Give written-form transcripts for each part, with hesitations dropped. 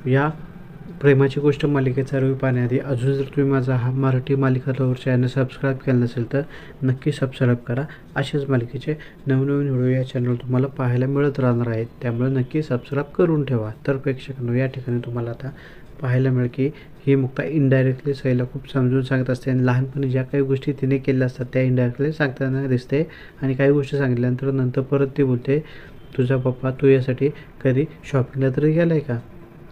या प्रेमाची गोष्ट मालिकेचा रिव्ह्यू पाहण्याआधी अजून जर तुम्ही माझा हा मराठी मालिका लवर चॅनल सबस्क्राईब केला नसेल तर नक्की सबस्क्राईब करा। अशाच मालिकेचे नवनवीन व्हिडिओ या चॅनलवर तुम्हाला पाहायला मिळत राहणार आहेत, त्यामुळे नक्की सबस्क्राईब करून ठेवा। तर प्रेक्षकांनो, या ठिकाणी तुम्हाला आता पाहायला मिळेल की ही मुक्ता इनडायरेक्टली सईला खूप समजून सांगत असते आणि लहानपणी ज्या काही गोष्टी तिने केल्या असतात त्या इनडायरेक्टली सांगताना दिसते। आणि काही गोष्टी सांगितल्यानंतर नंतर परत ती बोलते, तुझा पप्पा तू यासाठी कधी शॉपिंगला तरी गेला आहे का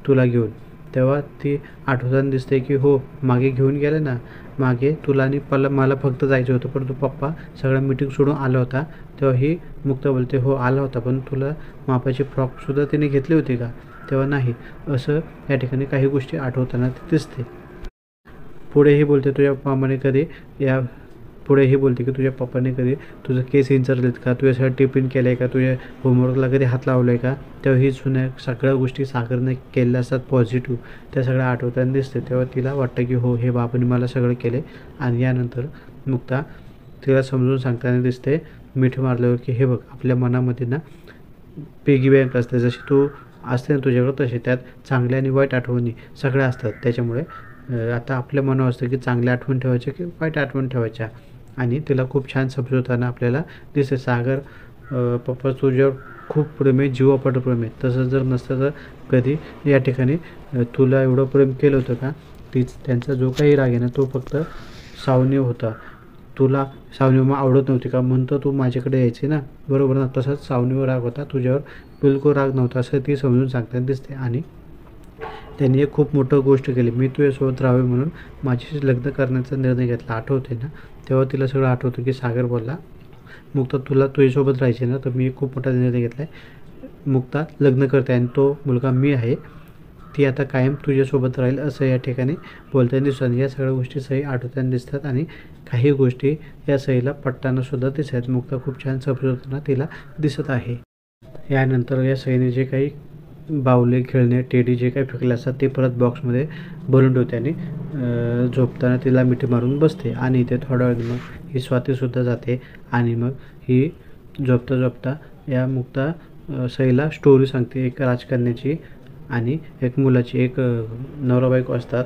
तुला घेऊन? तेव्हा ती आठवताना दिसते की हो, मागे घेऊन गेले ना, मागे तुला आणि मला फक्त जायचं होतं, परंतु पप्पा सगळं मीटिंग सोडून आला होता। तेव्हा ही मुक्ता बोलते, हो आला होता, पण तुला मापाची फ्रॉकसुद्धा तिने घेतली होती का? तेव्हा नाही, असं या ठिकाणी काही गोष्टी आठवताना ती दिसते। पुढेही बोलते, तुझ्या मामाने कधी या पुढेही बोलते की तुझ्या पप्पाने कधी तुझं केस विंचरलेत का? तू यासाठी टिफिन केलं आहे का? तुझ्या होमवर्कला कधी हात लावला आहे का? तेव्हा ही जुन्या सगळ्या गोष्टी सागरने केल्या असतात पॉझिटिव्ह, त्या सगळ्या आठवताना दिसते। तेव्हा तिला वाटतं की हो, हे बाबांनी मला सगळं केले। आणि यानंतर मुक्ता तिला समजून सांगताना दिसते मिठी मारल्यावर की हे बघ, आपल्या मनामध्ये ना पिगी बँक असते, जशी तू असते ना तुझ्याकडं, तसे त्यात चांगल्या आणि वाईट आठवणी सगळ्या असतात। त्याच्यामुळे आता आपल्या मनावर असतं की चांगल्या आठवण ठेवायच्या की वाईट आठवण ठेवायच्या। आणि तिला खूप छान समजवताना आपल्याला दिसते, सागर पप्पा तुझ्यावर खूप प्रेम आहे, जीवापाड प्रेम आहे। तसं जर नसतं तर कधी या ठिकाणी तुला एवढं प्रेम केलं होतं का? त्यांचा जो काही राग आहे ना, तो फक्त सावनी होता। तुला सावनीमा आवडत नव्हती का, म्हणतो तू माझ्याकडे यायची ना, बरोबर ना? तसंच सावनीवर राग होता, तुझ्यावर बिलकुल राग नव्हता, असं ती समजून सांगताना दिसते। आणि त्यांनी एक खूप मोठं गोष्ट केली, मी तुझ्यासोबत राहावे म्हणून माझ्याशी लग्न करण्याचा निर्णय घेतला, आठवते ना? तेव्हा तिला सगळं आठवतं की सागर बोलला, मुक्ता तुला तुझ्यासोबत राहायचे ना, तर मी खूप मोठा निर्णय घेतला आहे, मुक्ता लग्न करते आणि तो मुलगा मी आहे, ती आता कायम तुझ्यासोबत राहील, असं या ठिकाणी बोलताना दिसतात। या सगळ्या गोष्टी सई आठवताना दिसतात आणि काही गोष्टी या सईला पटताना सुद्धा दिसतात। मुक्ता खूप छान समजवताना तिला दिसत आहे। यानंतर या सईने जे काही बाहुले, खेळणे, टेडी जे काही फेकले असतात ते परत बॉक्समध्ये भरून ठेवते आणि झोपताना तिला मिठी मारून बसते। आणि इथे थोडा वेळ मग ही स्वातीसुद्धा जाते आणि मग ही झोपता झोपता या मुक्ता सईला स्टोरी सांगते एक राजकन्याची आणि एक मुलाची। एक नवरा बायको असतात,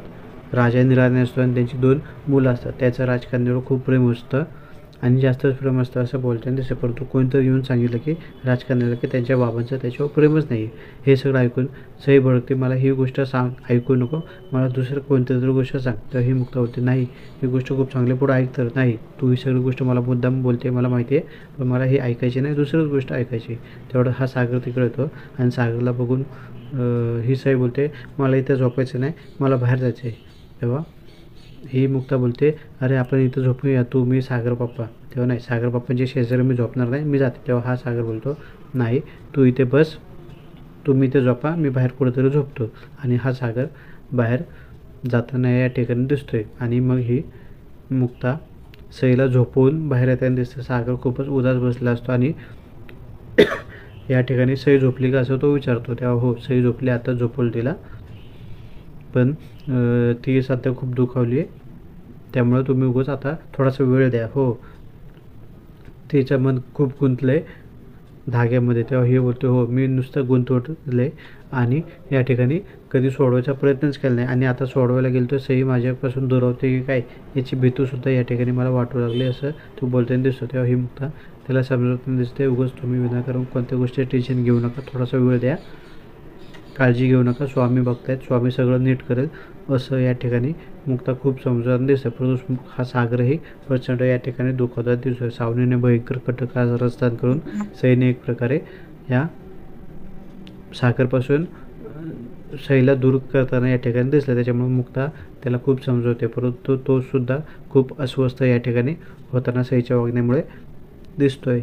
राजा आणि राणी असतो आणि त्यांची 2 मुलं असतात। त्याचं राजकन्यावर खूप प्रेम असतं आणि जास्तच प्रेम असतं असं बोलताना दिसतं, परंतु कोणीतरी येऊन सांगितलं की राजकन्याला की त्यांच्या बाबांचं त्याच्यावर प्रेमच नाही आहे। हे सगळं ऐकून सई भडकते, मला ही गोष्ट सांग, ऐकू नको, मला दुसरं कोणतीतरी गोष्ट सांग। तर ही मुक्ता बोलते, नाही ही गोष्ट खूप चांगली, पुढं ऐक तर। नाही, तू ही सगळी गोष्ट मला मुद्दाम बोलते, मला माहिती आहे, पण मला ही ऐकायची नाही, दुसरीच गोष्ट ऐकायची। तेवढं हा सागर तिकडे येतो आणि सागरला बघून ही सई बोलते, मला इथं झोपायचं नाही, मला बाहेर जायचं आहे। तेव्हा ही मुक्ता बोलते, अरे आपण इथं झोपूया, तू मी सागर पप्पा। तेव्हा नाही, सागर पप्पांच्या शेजारी मी झोपणार नाही, मी जाते। तेव्हा हा सागर बोलतो, नाही तू इथे बस, तुम्ही इथे झोपा, मी बाहेर कुठेतरी झोपतो। आणि हा सागर बाहेर जाताना या ठिकाणी दिसतोय आणि मग ही मुक्ता सईला झोपवून बाहेर येताना दिसतं। सागर खूपच उदास बसला असतो आणि या ठिकाणी सई झोपली का असं तो विचारतो। तेव्हा हो, सई झोपली, आता झोपवलं तिला, पण ती सध्या खूप दुखावली आहे, त्यामुळे तुम्ही उगाच आता थोडासा वेळ द्या। हो, तिचं मन खूप गुंतलं आहे धाग्यामध्ये। तेव्हा हे बोलतो, हो मी नुसतं गुंतवलं आहे आणि या ठिकाणी कधी सोडवायचा प्रयत्नच केला नाही, आणि आता सोडवायला गेलो तर सई माझ्यापासून दुरावते की काय, याची भीतीसुद्धा या ठिकाणी मला वाटू लागली, असं तो बोलताना दिसतो। तेव्हा ही मुक्ता त्याला समजवताना दिसते, उगाच तुम्ही विनाकारण कोणत्या गोष्टीचं टेन्शन घेऊ नका, थोडासा वेळ द्या, काळजी घेऊ नका, स्वामी बघतायत, स्वामी सगळं नीट करेल, असं या ठिकाणी मुक्ता खूप समजून दिसतं। परंतु हा सागरही प्रचंड या ठिकाणी दुखावता दिसतो। सावनीने भयंकर कटकारस्थान करून सईने एक प्रकारे या सागरपासून सईला दूर करताना या ठिकाणी दिसलं, त्याच्यामुळे मुक्ता त्याला खूप समजवते, परंतु तो सुद्धा खूप अस्वस्थ या ठिकाणी होताना सईच्या वागण्यामुळे दिसतोय।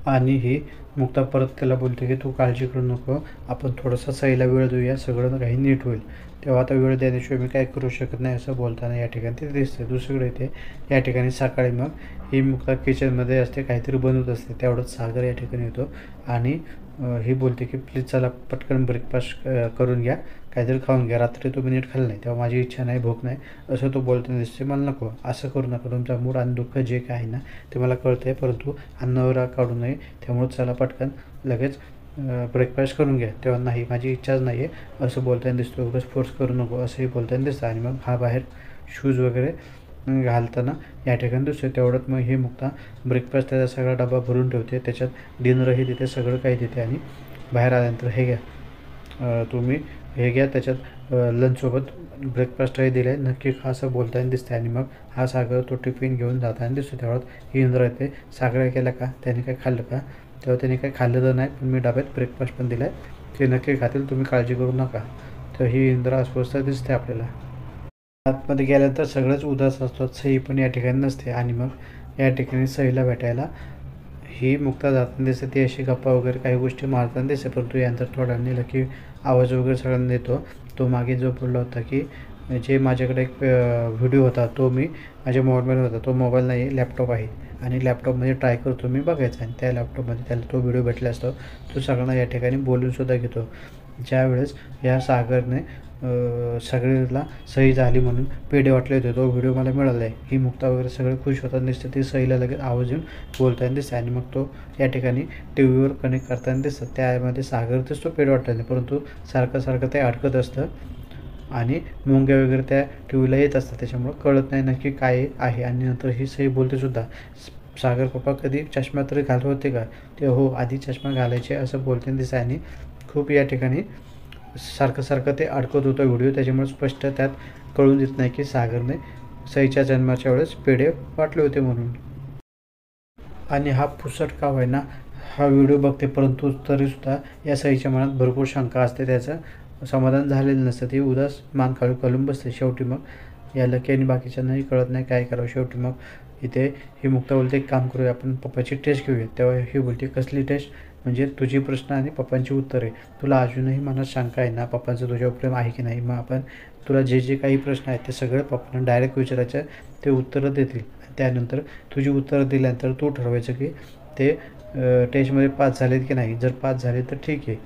आणि ही मुक्ता परत त्याला बोलते की तू काळजी करू नको, आपण थोडासा सईला वेळ देऊया, सगळं काही नीट होईल। तेव्हा आता वेळ देण्याशिवाय मी काय करू शकत नाही, असं बोलताना या ठिकाणी ते दिसते। दुसरीकडे इथे या ठिकाणी सकाळी मग ही मुक्ता किचनमध्ये असते, काहीतरी बनवत असते, तेवढंच सागर या ठिकाणी येतो आणि ही बोलते की प्लीज चला पटकन ब्रेकफास्ट करून घ्या, काहीतरी खाऊन घ्या, रात्री तुम्ही नीट खाल्लं नाही। तेव्हा माझी इच्छा नाही, भूक नाही, असं तो बोलताना दिसते। मला नको, असं करू नका, तुमचा मूड आणि दुःख जे काय आहे ना ते मला कळतं आहे, परंतु अन्नावर काढू नये, त्यामुळे चला पटकन लगेच ब्रेकफास्ट करून घ्या, तेव्हा नाही माझी इच्छाच नाही आहे असं बोलताना दिसतो. उगाच फोर्स करू नको असंही बोलताना दिसतं. आणि मग हा बाहेर शूज वगैरे घालताना या ठिकाणी दिसतो. तेवढ्यात मग ही मुक्ता ब्रेकफास्ट त्याचा सगळा डबा भरून ठेवते, त्याच्यात डिनरही देते, सगळं काही देते. आणि बाहेर आल्यानंतर हे घ्या तुम्ही, हे घ्या, त्याच्यात लंचसोबत ब्रेकफास्टही दिलं आहे, नक्की खा असं बोलताना दिसते. आणि मग हा सागर तो टिफिन घेऊन जाताना दिसतो. तेवढ्यात ही इंद्रा येते. सागर केला का, त्याने काय खाल्लं का, तेव्हा त्याने काही खाल्लं तर नाही, पण मी डब्यात ब्रेकफास्ट पण दिला आहे, ते नक्की खातील, तुम्ही काळजी करू नका. तर ही इंद्रा अस्वस्थ दिसते आपल्याला. आतमध्ये गेल्यानंतर सगळंच उदास असतात, सई पण या ठिकाणी नसते. आणि मग या ठिकाणी सईला भेटायला ही मुक्ता जाताना दिसते. ती अशी गप्पा वगैरे काही गोष्टी मारताना दिसते, परंतु यानंतर थोडा नेलं की आवाज वगैरे सगळ्यांना देतो. तो मागे जो बोलला होता की जे माझ्याकडे एक व्हिडिओ होता तो मी माझ्या मोबाईलमध्ये होता, तो मोबाईल नाही आहे, लॅपटॉप आहे. आणि लॅपटॉपमध्ये ट्राय करतो मी बघायचा, आणि त्या लॅपटॉपमध्ये त्याला तो व्हिडिओ भेटला असतो. तो सगळ्यांना या ठिकाणी बोलूनसुद्धा घेतो. ज्यावेळेस या सागरने सगळ्याला सही झाली म्हणून पेढे वाटले होते, तो व्हिडिओ मला मिळाला आहे. ही मुक्ता वगैरे सगळे खुश होताना दिसते. ती सईला लगेच आवाज येऊन बोलताना दिसते. आणि मग तो या ठिकाणी टी व्हीवर कनेक्ट करताना दिसतं. त्यामध्ये सागर दिसतो पेढे वाटताना, परंतु सारखं ते अडकत असतं आणि मुंग्या वगैरे त्या टी व्हीला येत असतात, त्याच्यामुळं कळत नाही नक्की काय आहे. आणि नंतर ही सई बोलतेसुद्धा, सागर पप्पा कधी चष्मा तरी घालत होते का, ते हो आधी चष्मा घालायचे असं बोलताना दिसतं. आणि खूप या ठिकाणी सारखं ते अडकत होतं व्हिडिओ, त्याच्यामुळे स्पष्ट त्यात कळून देत नाही की सागरने सईच्या जन्माच्या वेळेस पेढे वाटले होते म्हणून. आणि हा पुसट का होईना हा व्हिडिओ बघते, परंतु तरीसुद्धा या सईच्या मनात भरपूर शंका असते, त्याचं समाधान झालेलं नसतं. ती उदास मान खालून बसते. शेवटी मग या लकी आणि बाकीच्यांनाही कळत नाही काय करावं. शेवटी मग इथे ही मुक्ता बोलते, एक काम करूया, आपण पप्पाची टेस्ट घेऊया. तेव्हा ही बोलते, कसली टेस्ट, म्हणजे तुझी प्रश्न आणि पप्पांची उत्तरे. तुला अजूनही मनात शंका आहे ना, पप्पांचं तुझ्यावर प्रेम आहे की नाही, मग आपण तुला जे काही प्रश्न आहेत ते सगळे पप्पांना डायरेक्ट विचारायचं, ते उत्तरं देतील. त्यानंतर तुझी उत्तरं दिल्यानंतर तू ठरवायचं की ते टेस्टमध्ये पास झालेत की नाही. जर पास झाले तर ठीक आहे,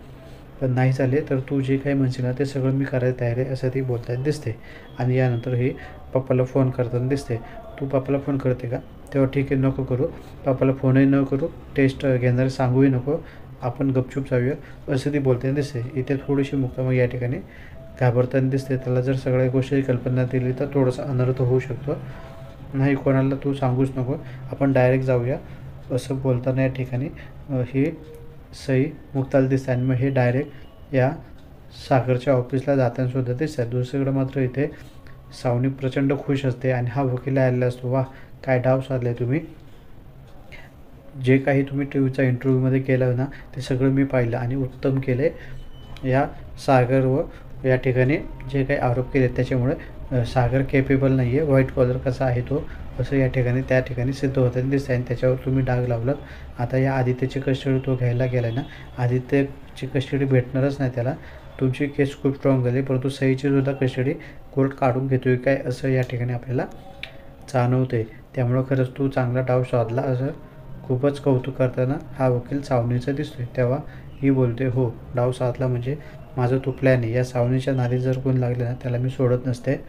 पण नाही झाले तर तू जे काही म्हणशील ना ते सगळं मी करायला तयार आहे असं ती बोलताना दिसते. आणि यानंतर ही पप्पाला फोन करताना दिसते. तू पप्पाला फोन करते का, तेव्हा ठीक आहे, नको करू, पप्पाला फोनही न करू, टेस्ट घेणारे सांगूही नको, आपण गपचूप जाऊया असं ती बोलताना दिसते. इथे थोडीशी मुक्ता मग या ठिकाणी घाबरताना दिसते. त्याला जर सगळ्या गोष्टीची कल्पना दिली तर थोडासा अनर्थ होऊ शकतो. नाही, कोणाला तू सांगूच नको, आपण डायरेक्ट जाऊया असं बोलताना या ठिकाणी ही सई मुक्ताला दिसते. आणि मग हे डायरेक्ट या सागरच्या ऑफिसला जाताना सुद्धा दिसतात. दुसरीकडे मात्र इथे सावनी प्रचंड खुश असते आणि हा वकील आलेला असतो. वा, काय डाव साधलाय तुम्ही, जे काही तुम्ही टी व्हीचा इंटरव्ह्यूमध्ये केलं ना ते सगळं मी पाहिलं आणि उत्तम केले. या सागर व या ठिकाणी जे काही आरोप केले त्याच्यामुळे सागर केपेबल नाही आहे, व्हाईट कॉलर कसा आहे तो असं या ठिकाणी त्या ठिकाणी सिद्ध होताना दिसतं. आणि त्याच्यावर तुम्ही डाग लावलात. आता या आदित्यची कस्टडी तो घ्यायला गेला ना, आदित्यची कस्टडी भेटणारच नाही त्याला. तुमची केस खूप स्ट्रॉंग झाली, परंतु सईची सुद्धा कस्टडी कोर्ट काढून घेतोय काय असं या ठिकाणी आपल्याला जाणवते. त्यामुळं खरंच तू चांगला डाव साधला असं खूपच कौतुक करताना हा वकील सावनीचा दिसतोय. तेव्हा ही बोलते, हो, डाव साधला म्हणजे माझं तो प्लॅन आहे. या सावनीच्या नादी जर कोण लागले ना त्याला मी सोडत नसते.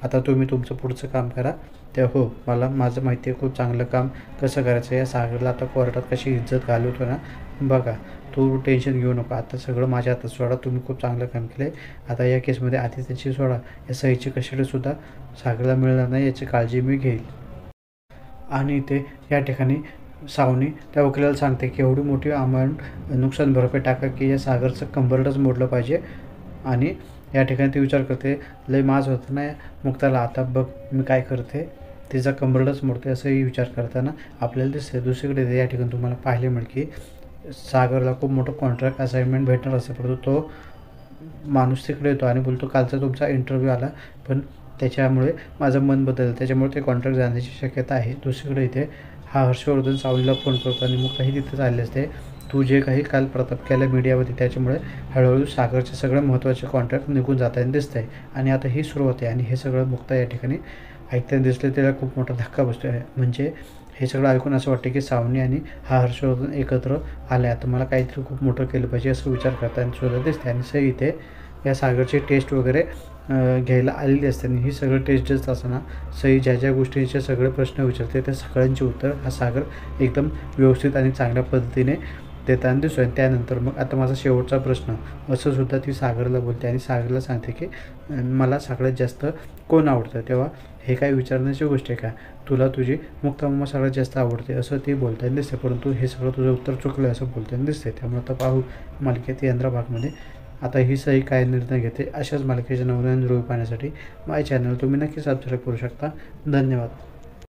आता तुम्ही तुमचं पुढचं काम करा. तेव्हा हो, मला माझं माहिती आहे खूप चांगलं काम कसं करायचं. या सागरला आता कोर्टात कशी इज्जत घालवतो ना बघा, तू टेन्शन घेऊ नका, आता सगळं माझ्या हातात सोडा. तुम्ही खूप चांगलं काम केलं आहे. आता या केसमध्ये आदित्यची सोडा, या सहीची कस्टडीसुद्धा सागरला मिळणार नाही याची काळजी मी घेईल. आणि इथे या ठिकाणी सावनी त्या वकिलाला सांगते की एवढी मोठी अमाऊंट नुकसान भरपाई टाका की या सागरचं कंबरडच मोडलं पाहिजे. आणि या ठिकाणी ती विचार करते, लय माज होतं ना मुक्ताला, आता बघ मी काय करते, तिचा कंबरडच मोडते असंही विचार करताना आपल्याला दिसते. दुसरीकडे या ठिकाणी तुम्हाला पाहिले मिळेल की सागरला खूप मोठं कॉन्ट्रॅक्ट असाइनमेंट भेटणार असेल, परंतु तो माणूस तिकडे येतो आणि बोलतो, कालचा तुमचा इंटरव्ह्यू आला पण त्याच्यामुळे माझं मन बदललं, त्याच्यामुळे ते कॉन्ट्रॅक्ट जाण्याची शक्यता आहे. दुसरीकडे इथे हा हर्षवर्धन सावलीला फोन करतो आणि मग काही तिथं चालले असते. तू जे काही काल प्रताप केलं मीडियामध्ये त्याच्यामुळे हळूहळू सागरचे सगळं महत्त्वाचे कॉन्ट्रॅक्ट निघून जाताना दिसत आहे. आणि आता ही सुरुवात आहे. आणि हे सगळं मुक्ता या ठिकाणी ऐकताना दिसले, त्याला खूप मोठा धक्का बसतो आहे. म्हणजे हे सगळं ऐकून असं वाटतं की सावनी आणि हा हर्षवर्धन एकत्र आले, आता मला काहीतरी खूप मोठं केलं पाहिजे असं विचार करताना सुद्धा दिसते. आणि सई इथे या सागरची टेस्ट वगैरे घ्यायला आलेली असते. आणि ही सगळं टेस्ट देत असताना सई ज्या गोष्टीचे सगळे प्रश्न विचारते त्या सगळ्यांची उत्तर हा सागर एकदम व्यवस्थित आणि चांगल्या पद्धतीने देताना दिसतो आहे. त्यानंतर मग आता माझा शेवटचा प्रश्न असं सुद्धा ती सागरला बोलते आणि सागरला सांगते की मला सगळ्यात जास्त कोण आवडतं. तेव्हा हे काय विचारण्याची गोष्ट आहे का, तुला तुझी मुक्तामामा सगळ्यात जास्त आवडते असं ती बोलताना दिसते, परंतु हे सगळं तुझं उत्तर चुकलं आहे असं बोलताना दिसते. त्यामुळे आता पाहू मालिकेत 11 भागमध्ये आता ही सही काय निर्णय घेते. अशाच मालिकेच्या नवनवीन व्हिडिओ पाहण्यासाठी माझ्या चॅनल तुम्ही नक्की सबस्क्राईब करू शकता. धन्यवाद.